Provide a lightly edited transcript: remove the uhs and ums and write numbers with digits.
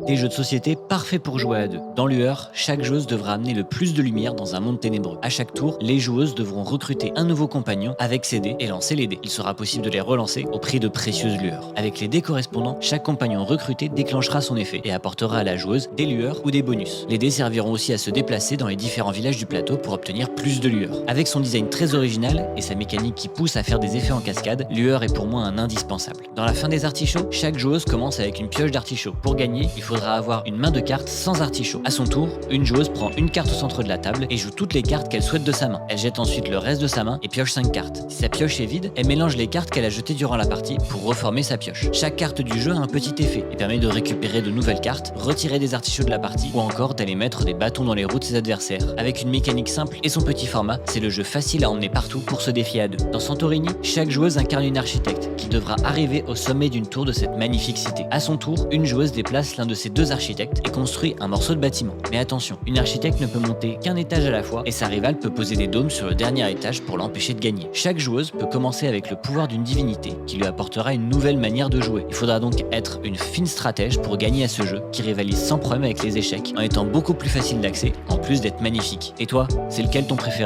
Des jeux de société parfaits pour jouer à deux. Dans Lueur, chaque joueuse devra amener le plus de lumière dans un monde ténébreux. À chaque tour, les joueuses devront recruter un nouveau compagnon avec ses dés et lancer les dés. Il sera possible de les relancer au prix de précieuses lueurs. Avec les dés correspondants, chaque compagnon recruté déclenchera son effet et apportera à la joueuse des lueurs ou des bonus. Les dés serviront aussi à se déplacer dans les différents villages du plateau pour obtenir plus de lueurs. Avec son design très original et sa mécanique qui pousse à faire des effets en cascade, Lueur est pour moi un indispensable. Dans la fin des artichauts, chaque joueuse commence avec une pioche d'artichaut. Pour gagner, il faudra avoir une main de cartes sans artichaut. À son tour, une joueuse prend une carte au centre de la table et joue toutes les cartes qu'elle souhaite de sa main. Elle jette ensuite le reste de sa main et pioche 5 cartes. Si sa pioche est vide, elle mélange les cartes qu'elle a jetées durant la partie pour reformer sa pioche. Chaque carte du jeu a un petit effet et permet de récupérer de nouvelles cartes, retirer des artichauts de la partie ou encore d'aller mettre des bâtons dans les roues de ses adversaires. Avec une mécanique simple et son petit format, c'est le jeu facile à emmener partout pour se défier à deux. Dans Santorini, chaque joueuse incarne une architecte qui devra arriver au sommet d'une tour de cette magnifique cité. À son tour, une joueuse déplace l'un de ses deux architectes et construit un morceau de bâtiment. Mais attention, une architecte ne peut monter qu'un étage à la fois et sa rivale peut poser des dômes sur le dernier étage pour l'empêcher de gagner. Chaque joueuse peut commencer avec le pouvoir d'une divinité qui lui apportera une nouvelle manière de jouer. Il faudra donc être une fine stratège pour gagner à ce jeu qui rivalise sans problème avec les échecs en étant beaucoup plus facile d'accès en plus d'être magnifique. Et toi, c'est lequel ton préféré ?